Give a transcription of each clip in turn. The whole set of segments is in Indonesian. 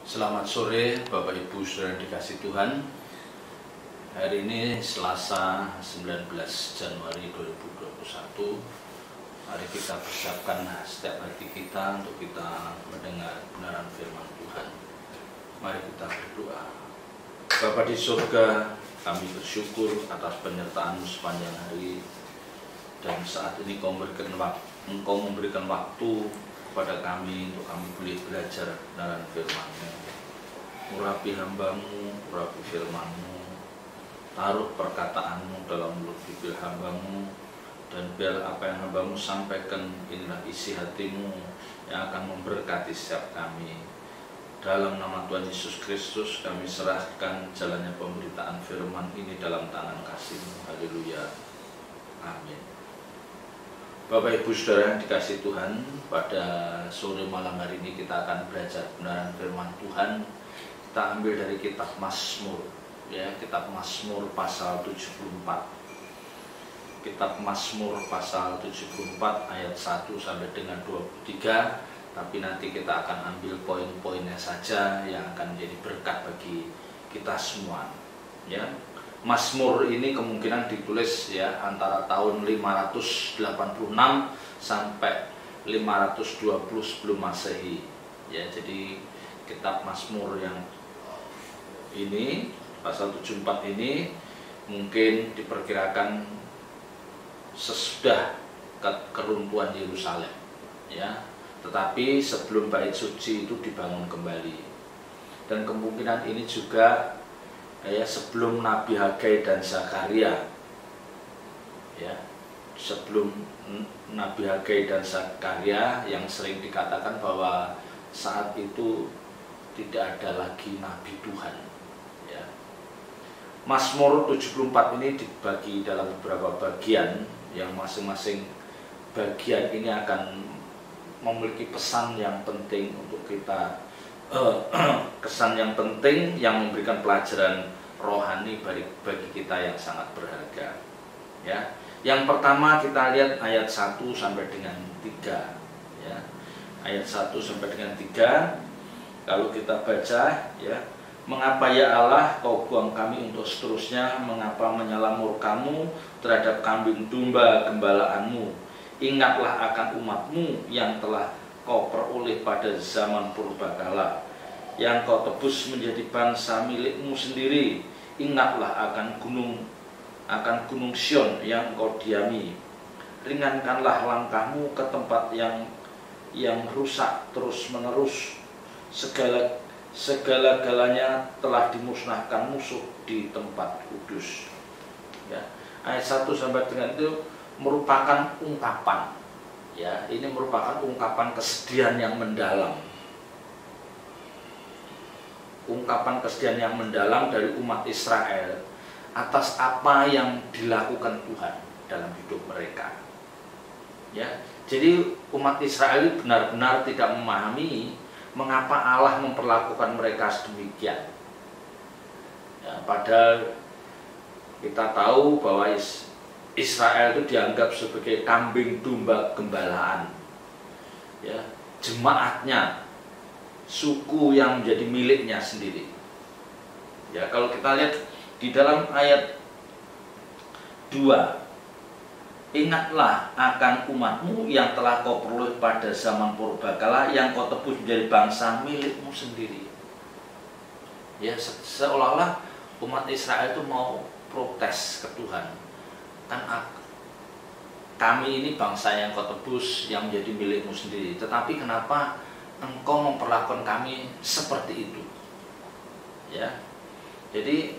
Selamat sore Bapak Ibu Saudara dikasih Tuhan. Hari ini Selasa 19 Januari 2021. Mari kita persiapkan setiap hati kita untuk kita mendengar kebenaran firman Tuhan. Mari kita berdoa. Bapa di surga, kami bersyukur atas penyertaan-Mu sepanjang hari. Dan saat ini Engkau memberikan waktu kepada kami untuk kami boleh belajar kebenaran firman-Mu. Urapi hamba-Mu, urapi firman-Mu, taruh perkataan-Mu dalam mulut bibir hamba-Mu, dan biar apa yang hamba-Mu sampaikan inilah isi hati-Mu yang akan memberkati setiap kami. Dalam nama Tuhan Yesus Kristus kami serahkan jalannya pemberitaan firman ini dalam tangan kasih-Mu. Haleluya. Amin. Bapak Ibu Saudara yang dikasih Tuhan, pada sore malam hari ini kita akan belajar kebenaran firman Tuhan. Kita ambil dari kitab Mazmur, ya, kitab Mazmur pasal 74. Kitab Mazmur pasal 74 ayat 1 sampai dengan 23, tapi nanti kita akan ambil poin-poinnya saja yang akan menjadi berkat bagi kita semua, ya. Mazmur ini kemungkinan ditulis ya antara tahun 586 sampai 520 sebelum Masehi. Ya, jadi kitab Mazmur yang ini pasal 74 ini mungkin diperkirakan sesudah keruntuhan Yerusalem, ya. Tetapi sebelum bait suci itu dibangun kembali. Dan kemungkinan ini juga ya sebelum Nabi Hagai dan Zakaria, ya, sebelum Nabi Hagai dan Zakaria yang sering dikatakan bahwa saat itu tidak ada lagi Nabi Tuhan, ya. Mazmur 74 ini dibagi dalam beberapa bagian yang masing-masing bagian ini akan memiliki pesan yang penting untuk kita, kesan yang penting yang memberikan pelajaran rohani bagi kita yang sangat berharga, ya. Yang pertama kita lihat ayat 1 sampai dengan 3, ya. Ayat 1 sampai dengan 3. Kalau kita baca, ya, mengapa ya Allah kau buang kami untuk seterusnya, mengapa menyala murka-Mu terhadap kambing domba gembalaanmu? Ingatlah akan umat-Mu yang telah kau peroleh pada zaman purbakala, yang kau tebus menjadi bangsa milik-Mu sendiri. Ingatlah akan gunung Sion yang kau diami. Ringankanlah langkah-Mu ke tempat yang rusak terus menerus. Segala-galanya telah dimusnahkan musuh di tempat kudus. Ya. Ayat 1 sampai dengan itu merupakan ungkapan, ya, ini merupakan ungkapan kesedihan yang mendalam. Ungkapan kesedihan yang mendalam dari umat Israel atas apa yang dilakukan Tuhan dalam hidup mereka. Ya, jadi umat Israel benar-benar tidak memahami mengapa Allah memperlakukan mereka sedemikian. Ya, padahal kita tahu bahwa Israel itu dianggap sebagai kambing domba gembalaan, ya, jemaatnya, suku yang menjadi miliknya sendiri. Ya, kalau kita lihat di dalam ayat 2, ingatlah akan umat-Mu yang telah kau peroleh pada zaman purbakala, yang kau tebus menjadi bangsa milik-Mu sendiri. Ya, seolah-olah umat Israel itu mau protes ke Tuhan. Kan kami ini bangsa yang kau tebus, yang menjadi milik-Mu sendiri, tetapi kenapa Engkau memperlakukan kami seperti itu? Ya, jadi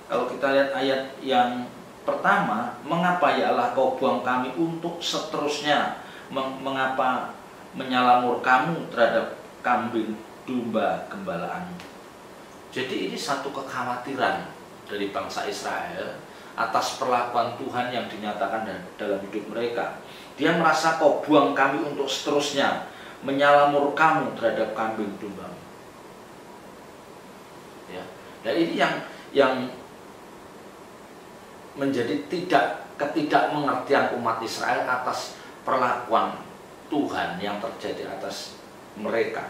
kalau kita lihat ayat yang pertama, mengapa ya Allah kau buang kami untuk seterusnya, mengapa menyala murka-Mu terhadap kambing domba gembalaanmu? Jadi ini satu kekhawatiran dari bangsa Israel atas perlakuan Tuhan yang dinyatakan dalam hidup mereka. Dia merasa kau buang kami untuk seterusnya, menyala murka-Mu terhadap kambing domba. Ya, dan ini yang menjadi ketidakmengertian umat Israel atas perlakuan Tuhan yang terjadi atas mereka.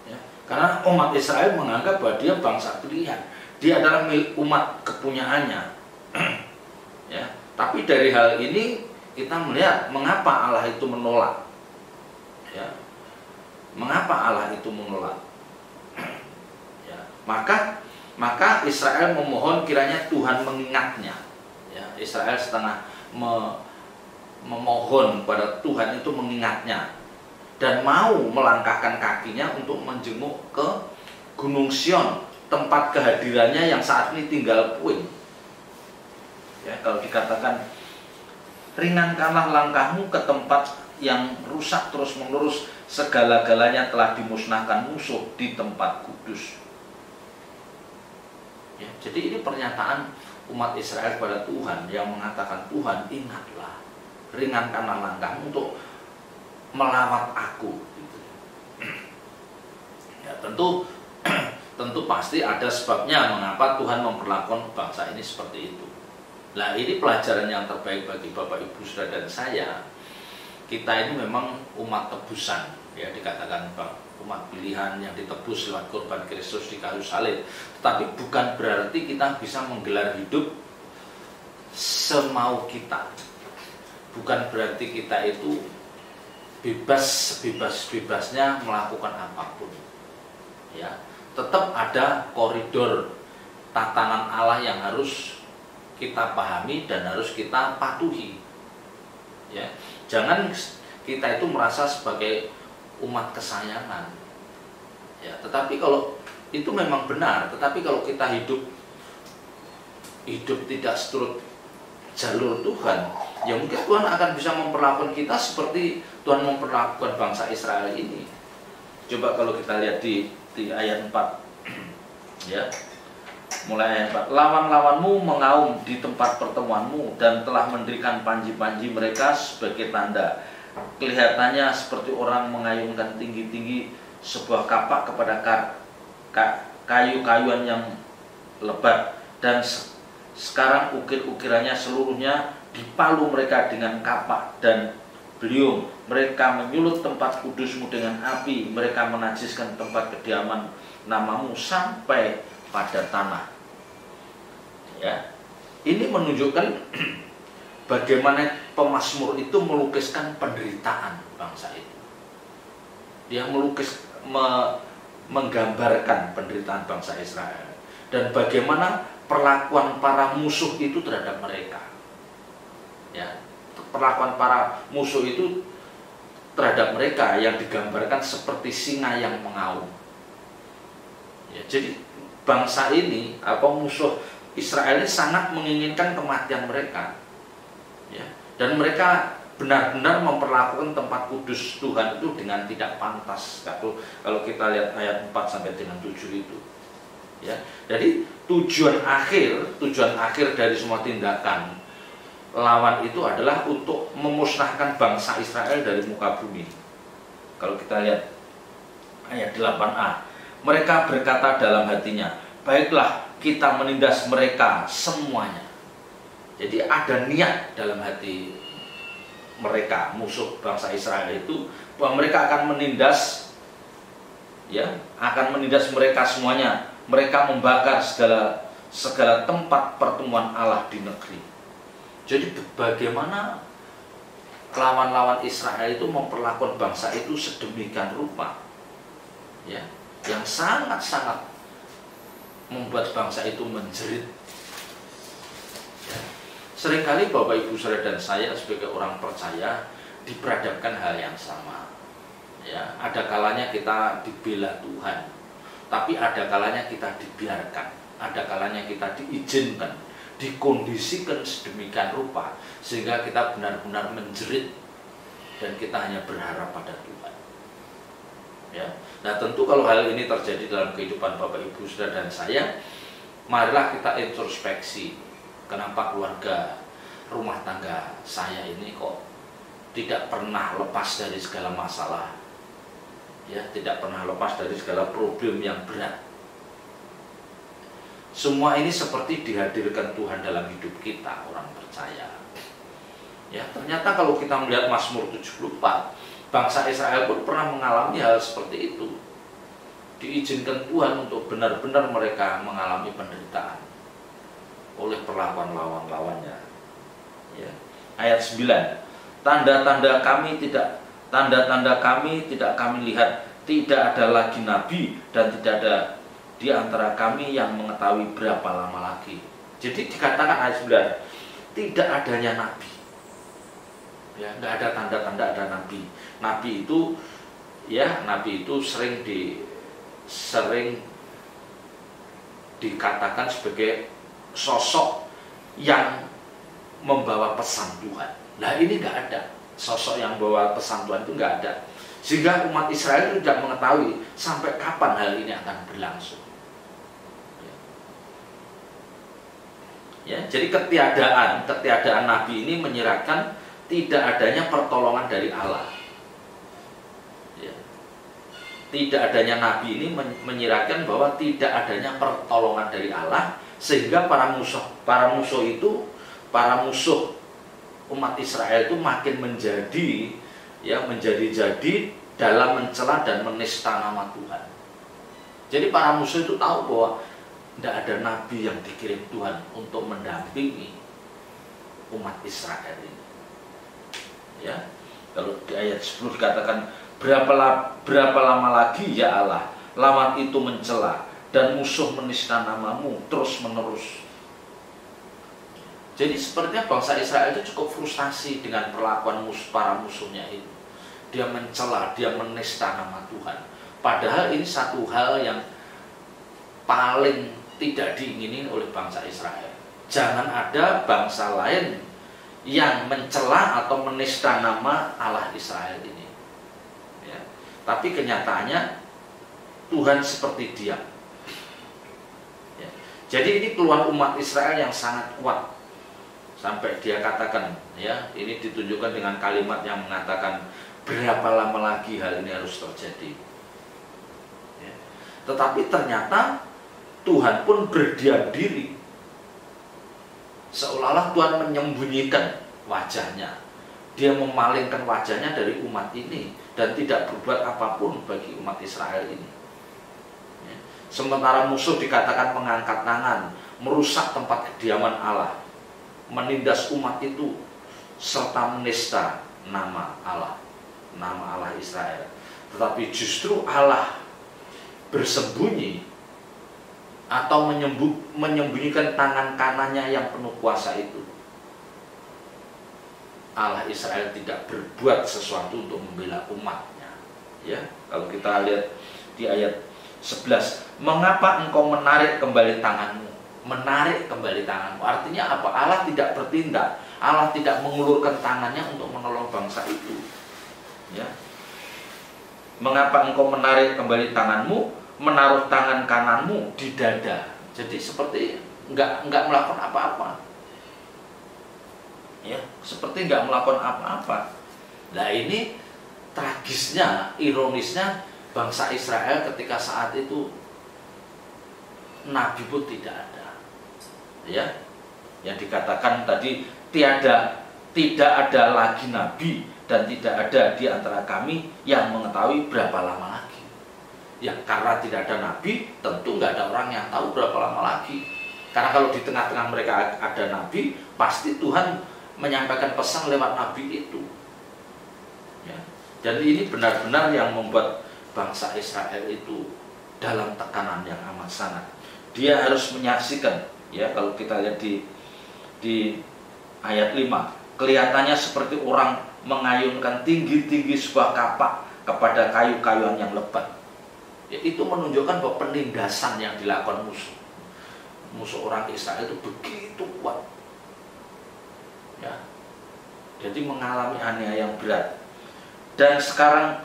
Ya. Karena umat Israel menganggap bahwa dia bangsa pilihan, dia adalah milik umat kepunyaannya. Ya. Tapi dari hal ini kita melihat mengapa Allah itu menolak. Ya. Mengapa Allah itu menolak? Ya. Maka Israel memohon kiranya Tuhan mengingatnya. Ya. Israel setengah memohon pada Tuhan itu mengingatnya dan mau melangkahkan kakinya untuk menjenguk ke Gunung Sion, tempat kehadirannya yang saat ini tinggal puing. Ya, kalau dikatakan ringankanlah langkahmu ke tempat yang rusak terus menerus, segala-galanya telah dimusnahkan musuh di tempat kudus. Ya, jadi ini pernyataan umat Israel kepada Tuhan yang mengatakan, Tuhan ingatlah, ringankanlah langkahmu untuk melawat aku. Gitu. Ya, tentu pasti ada sebabnya mengapa Tuhan memperlakukan bangsa ini seperti itu. Nah, ini pelajaran yang terbaik bagi Bapak Ibu Saudara dan saya. Kita ini memang umat tebusan, ya dikatakan umat pilihan yang ditebus lewat korban Kristus di kayu salib. Tetapi bukan berarti kita bisa menggelar hidup semau kita. Bukan berarti kita itu bebas-bebasnya melakukan apapun. Ya, tetap ada koridor tatanan Allah yang harus kita pahami dan harus kita patuhi. Ya, jangan kita itu merasa sebagai umat kesayangan. Ya, tetapi kalau itu memang benar, tetapi kalau kita hidup tidak seturut jalur Tuhan, ya mungkin Tuhan akan bisa memperlakukan kita seperti Tuhan memperlakukan bangsa Israel ini. Coba kalau kita lihat di ayat 4 ya. Mulai ayat 4. Lawan-lawanmu mengaum di tempat pertemuanmu dan telah mendirikan panji-panji mereka sebagai tanda. Kelihatannya seperti orang mengayunkan tinggi-tinggi sebuah kapak kepada kayu-kayuan yang lebat, dan sekarang ukir-ukirannya seluruhnya dipalu mereka dengan kapak dan beliung. Mereka menyulut tempat kudusmu dengan api, mereka menajiskan tempat kediaman namamu sampai pada tanah. Ya, ini menunjukkan bagaimana pemazmur itu melukiskan penderitaan bangsa itu. Dia menggambarkan penderitaan bangsa Israel dan bagaimana perlakuan para musuh itu terhadap mereka. Ya, perlakuan para musuh itu terhadap mereka yang digambarkan seperti singa yang mengaum. Ya, jadi bangsa ini musuh Israel ini sangat menginginkan kematian mereka. Ya, dan mereka benar-benar memperlakukan tempat kudus Tuhan itu dengan tidak pantas. Kalau kita lihat ayat 4 sampai dengan 7 itu. Ya, jadi tujuan akhir dari semua tindakan lawan itu adalah untuk memusnahkan bangsa Israel dari muka bumi. Kalau kita lihat ayat 8a, mereka berkata dalam hatinya, baiklah kita menindas mereka semuanya. Jadi ada niat dalam hati mereka, musuh bangsa Israel itu, bahwa mereka akan menindas, ya, akan menindas mereka semuanya. Mereka membakar segala tempat pertemuan Allah di negeri. Jadi bagaimana lawan-lawan Israel itu memperlakukan bangsa itu sedemikian rupa, ya, yang sangat-sangat membuat bangsa itu menjerit. Ya. Seringkali Bapak Ibu Saudara dan saya sebagai orang percaya diperhadapkan hal yang sama. Ya, ada kalanya kita dibela Tuhan, tapi ada kalanya kita dibiarkan, ada kalanya kita diizinkan, dikondisikan sedemikian rupa sehingga kita benar-benar menjerit dan kita hanya berharap pada Tuhan. Ya. Nah, tentu kalau hal ini terjadi dalam kehidupan Bapak Ibu Saudara dan saya, marilah kita introspeksi. Kenapa keluarga rumah tangga saya ini kok tidak pernah lepas dari segala masalah? Ya, tidak pernah lepas dari segala problem yang berat. Semua ini seperti dihadirkan Tuhan dalam hidup kita, orang percaya. Ya, ternyata kalau kita melihat Mazmur 74, bangsa Israel pun pernah mengalami hal seperti itu. diizinkan Tuhan untuk benar-benar mereka mengalami penderitaan oleh perlakuan lawan-lawannya. Ya. Ayat 9, tanda-tanda kami tidak kami lihat, tidak ada lagi nabi dan tidak ada di antara kami yang mengetahui berapa lama lagi. Jadi dikatakan ayat 9, tidak adanya nabi. Ya, nggak ada tanda-tanda ada nabi. Nabi itu sering dikatakan sebagai sosok yang membawa pesan Tuhan. Nah ini nggak ada sosok yang membawa pesan Tuhan, itu nggak ada, sehingga umat Israel itu tidak mengetahui sampai kapan hal ini akan berlangsung. Ya, jadi ketiadaan nabi ini menyiratkan tidak adanya pertolongan dari Allah. Ya. Tidak adanya nabi ini menyiratkan bahwa tidak adanya pertolongan dari Allah, sehingga para musuh umat Israel itu makin menjadi dalam mencela dan menista nama Tuhan. Jadi para musuh itu tahu bahwa tidak ada nabi yang dikirim Tuhan untuk mendampingi umat Israel ini. Ya, kalau di ayat 10 dikatakan, berapa lama lagi ya Allah lawan itu mencela dan musuh menista namamu terus menerus. Jadi sepertinya bangsa Israel itu cukup frustasi dengan perlakuan para musuhnya itu. Dia mencela, dia menista nama Tuhan. Padahal ini satu hal yang paling tidak diingini oleh bangsa Israel. Jangan ada bangsa lain yang mencela atau menista nama Allah Israel ini. Ya. Tapi kenyataannya Tuhan seperti diam. Ya. Jadi ini keluhan umat Israel yang sangat kuat. Sampai dia katakan, ya, ini ditunjukkan dengan kalimat yang mengatakan berapa lama lagi hal ini harus terjadi. Ya. Tetapi ternyata Tuhan pun berdiam diri, seolah-olah Tuhan menyembunyikan wajahnya. Dia memalingkan wajahnya dari umat ini dan tidak berbuat apapun bagi umat Israel ini. Ya. Sementara musuh dikatakan mengangkat tangan, merusak tempat kediaman Allah, menindas umat itu, serta menista nama Allah Israel. Tetapi justru Allah bersembunyi atau menyembunyikan tangan kanannya yang penuh kuasa itu. Allah Israel tidak berbuat sesuatu untuk membela umatnya. Ya, kalau kita lihat di ayat 11, mengapa engkau menarik kembali tanganmu? Menarik kembali tanganmu artinya apa? Allah tidak bertindak, Allah tidak mengulurkan tangannya untuk menolong bangsa itu. Ya. Mengapa engkau menarik kembali tanganmu, menaruh tangan kananmu di dada? Jadi seperti enggak melakukan apa-apa. Ya, seperti enggak melakukan apa-apa. Nah ini tragisnya, ironisnya bangsa Israel ketika saat itu nabi pun tidak ada. Ya, yang dikatakan tadi tidak ada lagi nabi dan tidak ada di antara kami yang mengetahui berapa lama lagi. Ya, karena tidak ada nabi, tentu nggak ada orang yang tahu berapa lama lagi. Karena kalau di tengah-tengah mereka ada nabi, pasti Tuhan menyampaikan pesan lewat nabi itu. Ya, jadi ini benar-benar yang membuat bangsa Israel itu dalam tekanan yang amat sangat. Dia harus menyaksikan. Ya, kalau kita lihat di ayat 5, kelihatannya seperti orang mengayunkan tinggi-tinggi sebuah kapak kepada kayu-kayuan yang lebat. Ya, itu menunjukkan bahwa penindasan yang dilakukan musuh orang Israel itu begitu kuat. Ya, jadi mengalami aniaya yang berat. Dan sekarang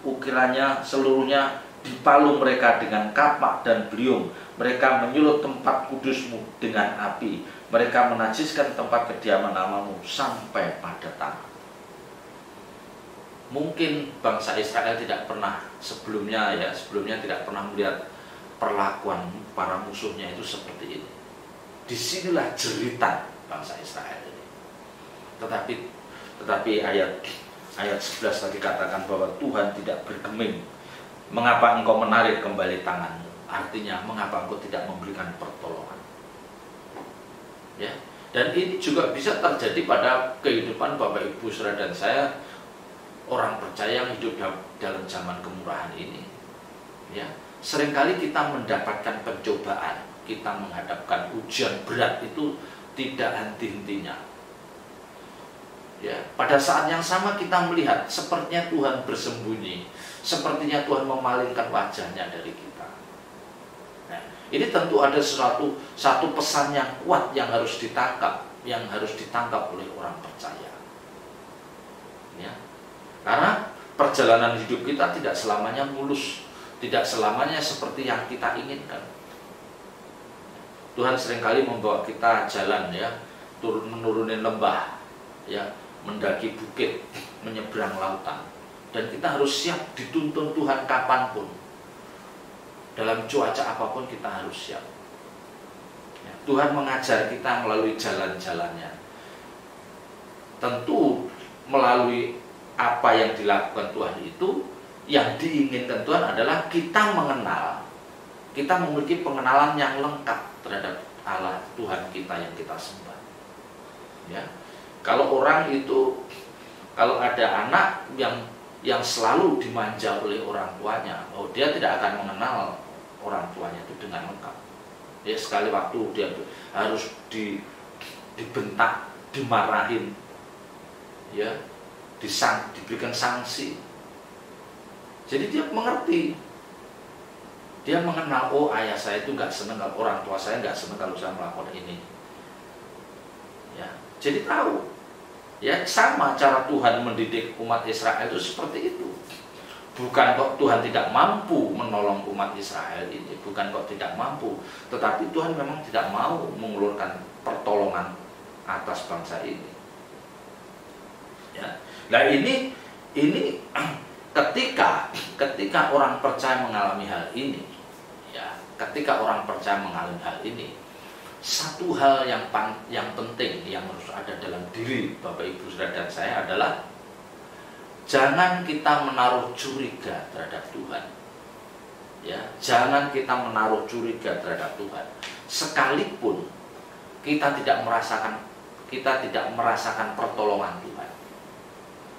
ukirannya seluruhnya dipalu mereka dengan kapak dan beliung. Mereka menyulut tempat kudusmu dengan api. Mereka menajiskan tempat kediaman namamu sampai pada tanah. Mungkin bangsa Israel tidak pernah sebelumnya tidak pernah melihat perlakuan para musuhnya itu seperti ini. Disinilah jeritan bangsa Israel ini. Tetapi ayat 11 tadi katakan bahwa Tuhan tidak bergeming Mengapa engkau menarik kembali tanganmu? Artinya, mengapa engkau tidak memberikan pertolongan? Ya. Dan ini juga bisa terjadi pada kehidupan Bapak Ibu Saudara dan saya, orang percaya yang hidup dalam zaman kemurahan ini. Ya, seringkali kita mendapatkan pencobaan, kita menghadapkan ujian berat itu tidak henti-hentinya. Ya, pada saat yang sama kita melihat sepertinya Tuhan bersembunyi, sepertinya Tuhan memalingkan wajahnya dari kita. Nah, ini tentu ada satu pesan yang kuat yang harus ditangkap oleh orang percaya. Ya, karena perjalanan hidup kita tidak selamanya mulus, tidak selamanya seperti yang kita inginkan. Tuhan seringkali membawa kita jalan, ya, menurunin lembah, ya, mendaki bukit, menyeberang lautan, dan kita harus siap dituntun Tuhan kapanpun, dalam cuaca apapun kita harus siap. Ya, Tuhan mengajar kita melalui jalan-jalannya. Tentu melalui apa yang dilakukan Tuhan itu, yang diinginkan Tuhan adalah kita mengenal, kita memiliki pengenalan yang lengkap terhadap Allah Tuhan kita yang kita sembah. Ya, kalau orang itu, kalau ada anak yang selalu dimanja oleh orang tuanya, dia tidak akan mengenal orang tuanya itu dengan lengkap. Ya, sekali waktu dia harus dibentak, dimarahin, ya, diberikan sanksi. Jadi dia mengerti, dia mengenal, oh ayah saya itu nggak senang, orang tua saya nggak senang kalau saya melakukan ini. Ya, jadi tahu. Ya, sama cara Tuhan mendidik umat Israel itu seperti itu. Bukan kok Tuhan tidak mampu menolong umat Israel ini, bukan kok tidak mampu, tetapi Tuhan memang tidak mau mengulurkan pertolongan atas bangsa ini. Ya. Nah, ini ketika orang percaya mengalami hal ini, ya, ketika orang percaya mengalami hal ini, satu hal yang penting yang harus ada dalam diri Bapak Ibu Saudara dan saya adalah jangan kita menaruh curiga terhadap Tuhan. Ya, jangan kita menaruh curiga terhadap Tuhan. Sekalipun kita tidak merasakan pertolongan Tuhan.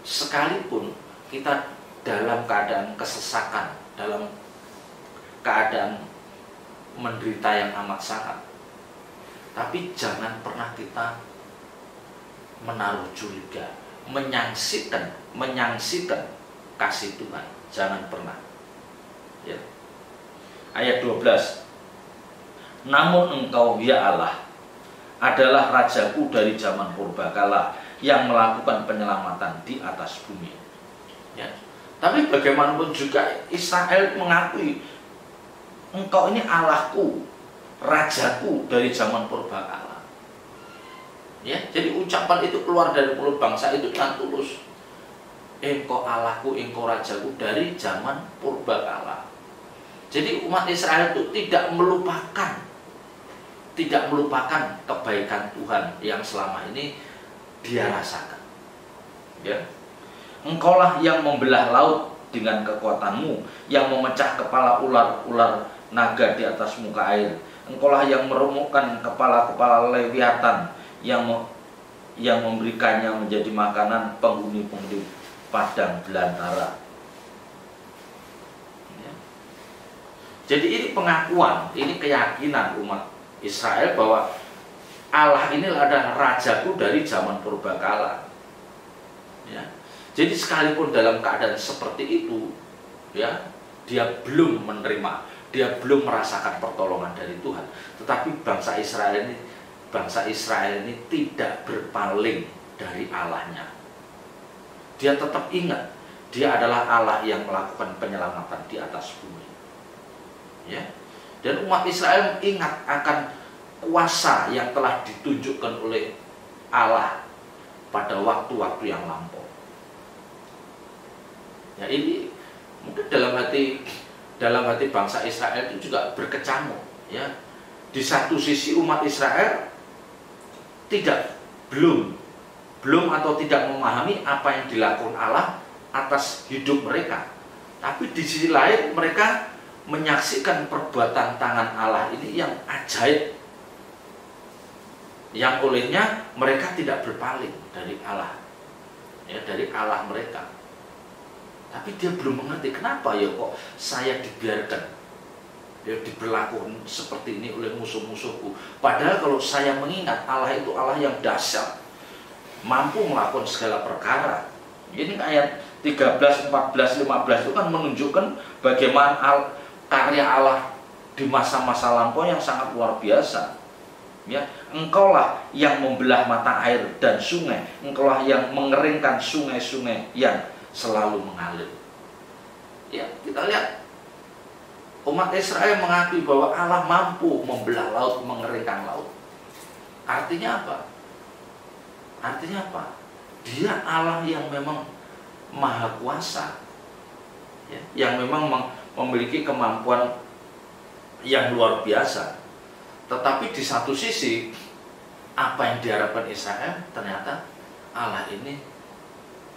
Sekalipun kita dalam keadaan kesesakan, dalam keadaan menderita yang amat sangat. Tapi jangan pernah kita menaruh curiga, menyangsikan kasih Tuhan. Jangan pernah. Ya. Ayat 12. Namun engkau, ya Allah, adalah rajaku dari zaman purbakala yang melakukan penyelamatan di atas bumi. Ya. Tapi bagaimanapun juga Israel mengakui, engkau ini Allahku, rajaku dari zaman purbakala. Ya, jadi ucapan itu keluar dari mulut bangsa itu dengan tulus. Engkau Allahku, engkau rajaku dari zaman purbakala. Jadi umat Israel itu tidak melupakan kebaikan Tuhan yang selama ini dia rasakan. Ya. Engkaulah yang membelah laut dengan kekuatanmu, yang memecah kepala ular-ular naga di atas muka air. Engkaulah yang meremukkan kepala-kepala lewiatan, yang memberikannya menjadi makanan penghuni-penghuni padang belantara. Ya. Jadi ini pengakuan, ini keyakinan umat Israel bahwa Allah ini adalah rajaku dari zaman purbakala. Ya. Jadi sekalipun dalam keadaan seperti itu, ya, dia belum menerima, dia belum merasakan pertolongan dari Tuhan. Tetapi bangsa Israel ini tidak berpaling dari Allahnya. Dia tetap ingat, dia adalah Allah yang melakukan penyelamatan di atas bumi. Ya. Dan umat Israel ingat akan kuasa yang telah ditunjukkan oleh Allah pada waktu-waktu yang lampau. Ya, ini mungkin dalam hati bangsa Israel itu juga berkecamuk, ya. Di satu sisi umat Israel belum atau tidak memahami apa yang dilakukan Allah atas hidup mereka. Tapi di sisi lain mereka menyaksikan perbuatan tangan Allah ini yang ajaib, yang olehnya mereka tidak berpaling dari Allah, ya, dari Allah mereka. Tapi dia belum mengerti kenapa ya kok saya dibiarkan, ya, diberlakukan seperti ini oleh musuh-musuhku. Padahal kalau saya mengingat Allah itu Allah yang dahsyat, mampu melakukan segala perkara. Ini ayat 13, 14, 15 itu kan menunjukkan bagaimana karya Allah di masa-masa lampau yang sangat luar biasa. Ya, engkaulah yang membelah mata air dan sungai, engkaulah yang mengeringkan sungai-sungai yang selalu mengalir. Ya, kita lihat umat Israel mengakui bahwa Allah mampu membelah laut, mengeringkan laut. Artinya apa? Artinya apa? Dia Allah yang memang maha kuasa, ya, yang memang memiliki kemampuan yang luar biasa. Tetapi di satu sisi, apa yang diharapkan Israel, ternyata Allah ini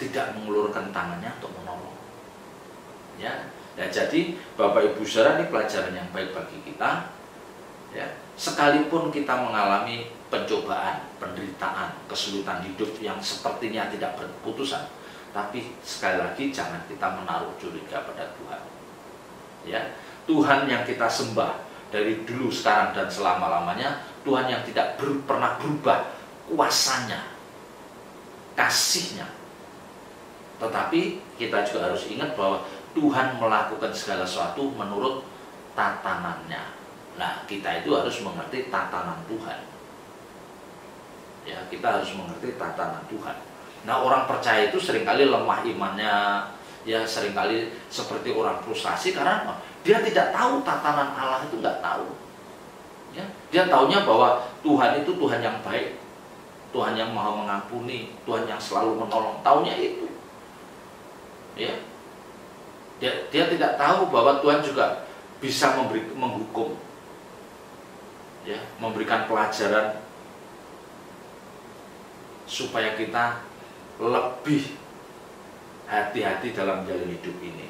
tidak mengulurkan tangannya untuk menolong. Ya, nah, jadi Bapak Ibu Saudara, ini pelajaran yang baik bagi kita. Ya, sekalipun kita mengalami pencobaan, penderitaan, kesulitan hidup yang sepertinya tidak berkeputusan, tapi sekali lagi jangan kita menaruh curiga pada Tuhan. Ya, Tuhan yang kita sembah dari dulu, sekarang, dan selama-lamanya, Tuhan yang tidak pernah berubah kuasanya, kasihnya. Tetapi kita juga harus ingat bahwa Tuhan melakukan segala sesuatu menurut tatanannya. Nah, kita itu harus mengerti tatanan Tuhan. Ya, kita harus mengerti tatanan Tuhan. Nah, orang percaya itu seringkali lemah imannya, ya, seringkali seperti orang frustasi karena dia tidak tahu tatanan Allah itu, nggak tahu. Ya, dia taunya bahwa Tuhan itu Tuhan yang baik, Tuhan yang maha mengampuni, Tuhan yang selalu menolong. Taunya itu. Ya, dia tidak tahu bahwa Tuhan juga bisa menghukum, ya, memberikan pelajaran supaya kita lebih hati-hati dalam jalan hidup ini.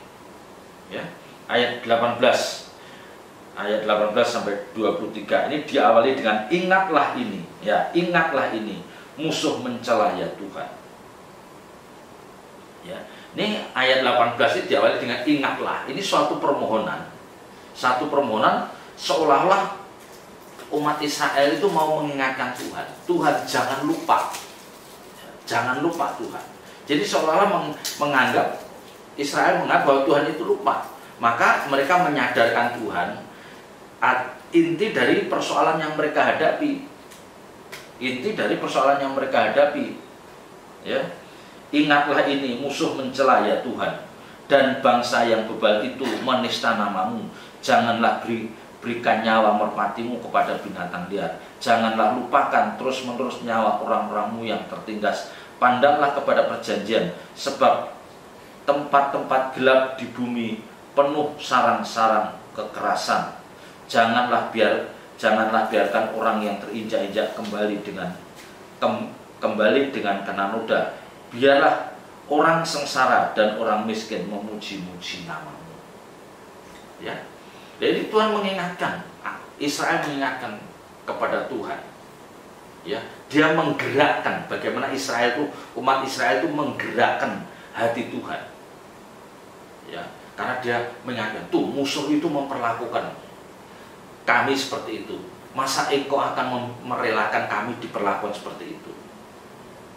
Ya, ayat 18 sampai 23 ini diawali dengan ingatlah ini, ya, ingatlah ini, musuh mencela ya Tuhan. Ya, ini ayat 18 ini diawali dengan ingatlah. Ini suatu permohonan seolah-olah umat Israel itu mau mengingatkan Tuhan. Tuhan, jangan lupa. Jangan lupa Tuhan. Jadi seolah-olah menganggap, Israel menganggap bahwa Tuhan itu lupa. Maka mereka menyadarkan Tuhan inti dari persoalan yang mereka hadapi. Inti dari persoalan yang mereka hadapi. Ya. Ingatlah ini, musuh mencela ya Tuhan. Dan bangsa yang bebal itu menista namamu. Janganlah berikan nyawa merpatimu kepada binatang liar. Janganlah lupakan terus-menerus nyawa orang-orangmu yang tertindas. Pandanglah kepada perjanjian, sebab tempat-tempat gelap di bumi penuh sarang-sarang kekerasan. Janganlah biarkan orang yang terinjak-injak kembali dengan kena noda. Biarlah orang sengsara dan orang miskin memuji-muji namamu. Ya. Jadi Tuhan mengingatkan, Israel mengingatkan kepada Tuhan. Ya, dia menggerakkan bagaimana umat Israel itu menggerakkan hati Tuhan. Ya, karena dia mengingatkan, tuh musuh itu memperlakukan kami seperti itu. Masa engkau akan merelakan kami diperlakukan seperti itu?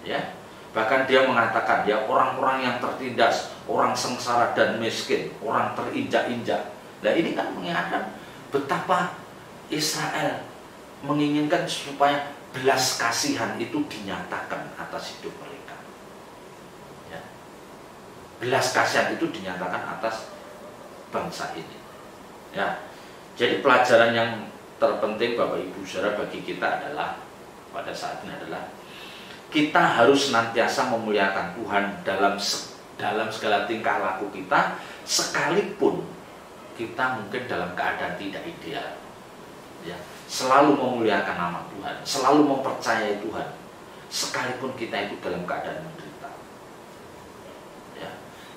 Ya, bahkan dia mengatakan, ya, orang-orang yang tertindas, orang sengsara dan miskin, orang terinjak-injak. Nah, ini kan mengingatkan betapa Israel menginginkan supaya belas kasihan itu dinyatakan atas hidup mereka. Ya. Belas kasihan itu dinyatakan atas bangsa ini. Ya. Jadi pelajaran yang terpenting Bapak Ibu Saudara bagi kita adalah pada saat ini adalah kita harus senantiasa memuliakan Tuhan dalam segala tingkah laku kita, sekalipun kita mungkin dalam keadaan tidak ideal. Ya, selalu memuliakan nama Tuhan, selalu mempercayai Tuhan, sekalipun kita itu dalam keadaan menderita. Ya,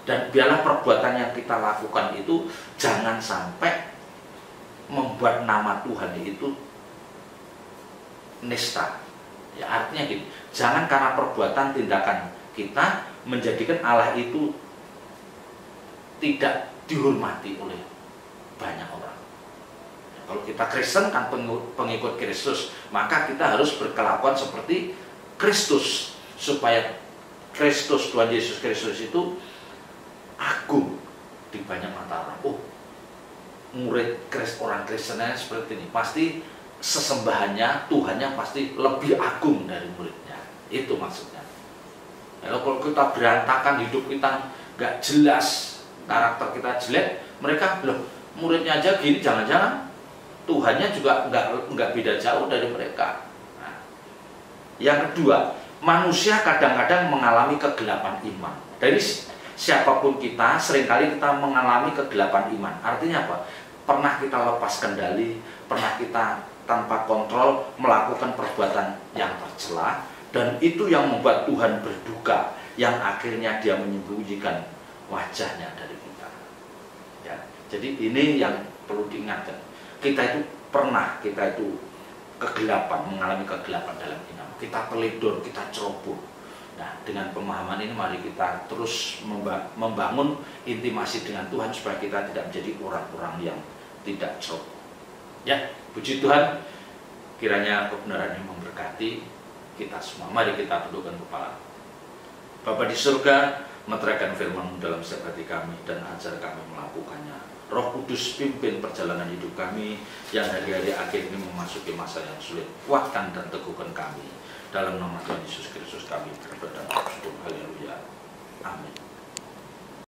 Dan biarlah perbuatan yang kita lakukan itu jangan sampai membuat nama Tuhan itu nista. Ya, artinya gini, jangan karena perbuatan tindakan kita menjadikan Allah itu tidak dihormati oleh banyak orang. Ya, kalau kita Kristen kan pengikut Kristus, maka kita harus berkelakuan seperti Kristus supaya Kristus, Tuhan Yesus Kristus itu agung di banyak mata orang. Oh, murid orang Kristennya seperti ini, pasti sesembahannya, Tuhannya pasti lebih agung dari muridnya. Itu maksudnya. Ya, kalau kita berantakan, hidup kita nggak jelas, karakter kita jelek, mereka loh muridnya aja gini, jangan-jangan Tuhannya juga nggak beda jauh dari mereka. Nah, yang kedua, manusia kadang-kadang mengalami kegelapan iman. Dari siapapun kita, seringkali kita mengalami kegelapan iman. Artinya apa? Pernah kita lepas kendali, pernah kita tanpa kontrol melakukan perbuatan yang tercela, dan itu yang membuat Tuhan berduka, yang akhirnya Dia menyembunyikan wajahnya dari kita. Ya, jadi ini yang perlu diingatkan. Kita itu kegelapan, mengalami kegelapan dalam iman. Kita teledor, kita ceroboh. Nah, dengan pemahaman ini mari kita terus membangun intimasi dengan Tuhan supaya kita tidak menjadi orang-orang yang tidak ceroboh. Ya, puji Tuhan, kiranya kebenaran ini memberkati kita semua. Mari kita tundukkan kepala. Bapa di surga, meteraikan firman-Mu dalam setiap hati kami dan ajar kami melakukannya. Roh Kudus pimpin perjalanan hidup kami yang hari-hari akhir ini memasuki masa yang sulit. Kuatkan dan teguhkan kami. Dalam nama Tuhan Yesus Kristus kami berdoa dan bersyukur. Haleluya. Amin.